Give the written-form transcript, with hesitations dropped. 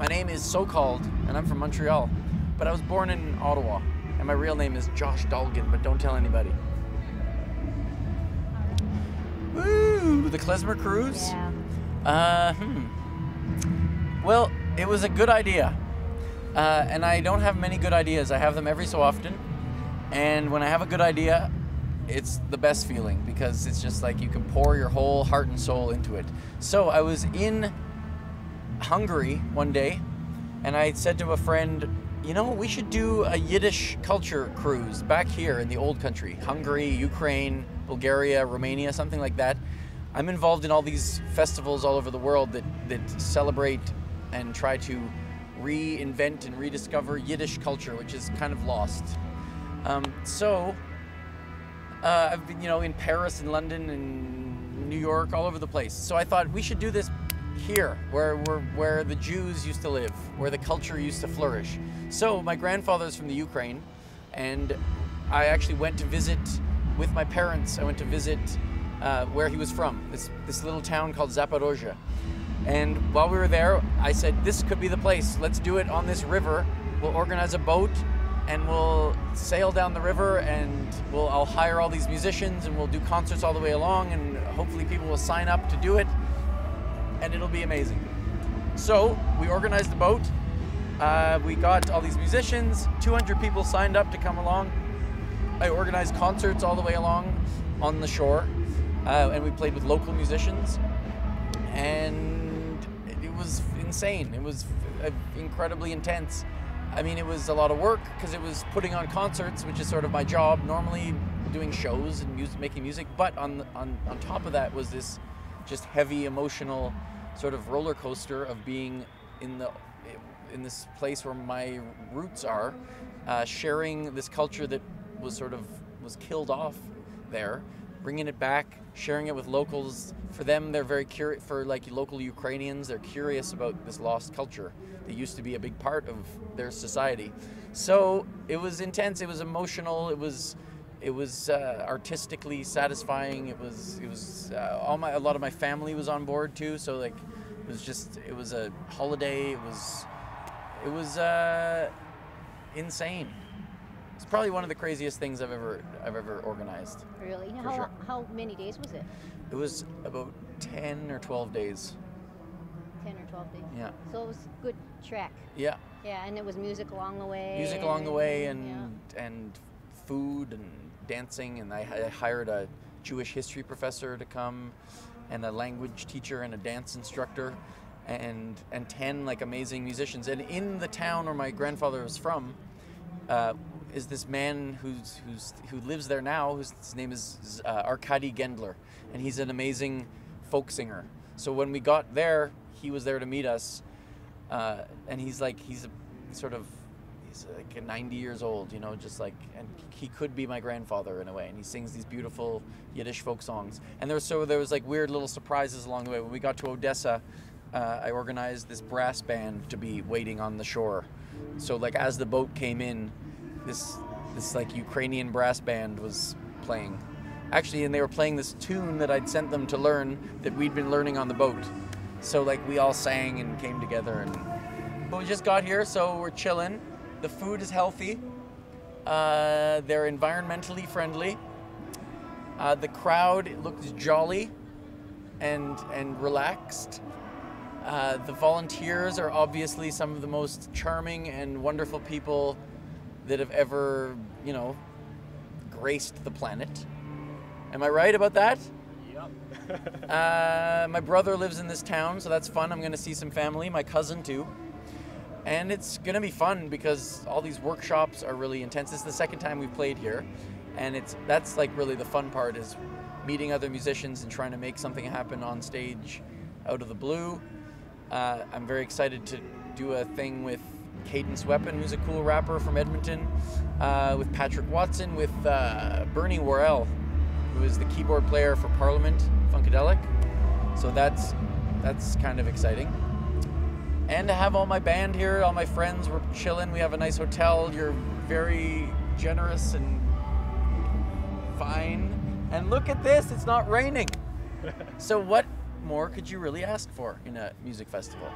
My name is Socalled, and I'm from Montreal. But I was born in Ottawa, and my real name is Josh Dolgan, but don't tell anybody. Woo! The klezmer cruise? Yeah. Well, it was a good idea. And I don't have many good ideas. I have them every so often. And when I have a good idea, it's the best feeling because it's just like you can pour your whole heart and soul into it. So I was in Hungary one day, and I said to a friend, you know, we should do a Yiddish culture cruise back here in the old country. Hungary, Ukraine, Bulgaria, Romania, something like that. I'm involved in all these festivals all over the world that celebrate and try to reinvent and rediscover Yiddish culture, which is kind of lost. I've been, in Paris and London and New York, all over the place. So I thought we should do this here, where the Jews used to live, where the culture used to flourish. So my grandfather's from the Ukraine, and I actually went to visit with my parents. I went to visit where he was from, this little town called Zaporozhye. And while we were there, I said, this could be the place. Let's do it on this river. We'll organize a boat, and we'll sail down the river, and I'll hire all these musicians, and we'll do concerts all the way along, and hopefully people will sign up to do it, and it'll be amazing. So we organized the boat. We got all these musicians, 200 people signed up to come along. I organized concerts all the way along on the shore, and we played with local musicians, and it was insane. It was incredibly intense. I mean, it was a lot of work because it was putting on concerts, which is sort of my job, normally doing shows and making music, but on top of that was this just heavy emotional sort of roller coaster of being in this place where my roots are, sharing this culture that was killed off there, bringing it back, sharing it with locals. For them, they're very curious. For like local Ukrainians, they're curious about this lost culture that used to be a big part of their society. So it was intense. It was emotional. It was artistically satisfying. It was a lot of my family was on board too. So like it was a holiday. It was insane. It's probably one of the craziest things I've ever organized. Really? How many days was it? It was about 10 or 12 days. 10 or 12 days. Yeah. So it was a good trek. Yeah. Yeah, and it was music along the way. Music along the way, and food and dancing, and I hired a Jewish history professor to come, and a language teacher and a dance instructor, and 10 like amazing musicians. And in the town where my grandfather was from, is this man who lives there now, his name is Arkady Gendler, and he's an amazing folk singer. So when we got there, he was there to meet us, and he's like 90 years old, and he could be my grandfather in a way, and he sings these beautiful Yiddish folk songs. And there was like weird little surprises along the way. When we got to Odessa, I organized this brass band to be waiting on the shore. So like as the boat came in, this like Ukrainian brass band was playing. Actually, and they were playing this tune that I'd sent them to learn that we'd been learning on the boat. So like we all sang and came together, but we just got here, so we're chilling. The food is healthy. They're environmentally friendly. The crowd looks jolly and relaxed. The volunteers are obviously some of the most charming and wonderful people that have ever, graced the planet. Am I right about that? Yep. My brother lives in this town, so that's fun. I'm going to see some family, my cousin too. And it's going to be fun because all these workshops are really intense. It's the second time we've played here, and that's like really the fun part, is meeting other musicians and trying to make something happen on stage out of the blue. I'm very excited to do a thing with Cadence Weapon, who's a cool rapper from Edmonton, with Patrick Watson, with Bernie Worrell, who is the keyboard player for Parliament Funkadelic. So that's kind of exciting. And to have all my band here, all my friends, we're chilling. We have a nice hotel. You're very generous and fine. And look at this, it's not raining. So what more could you really ask for in a music festival?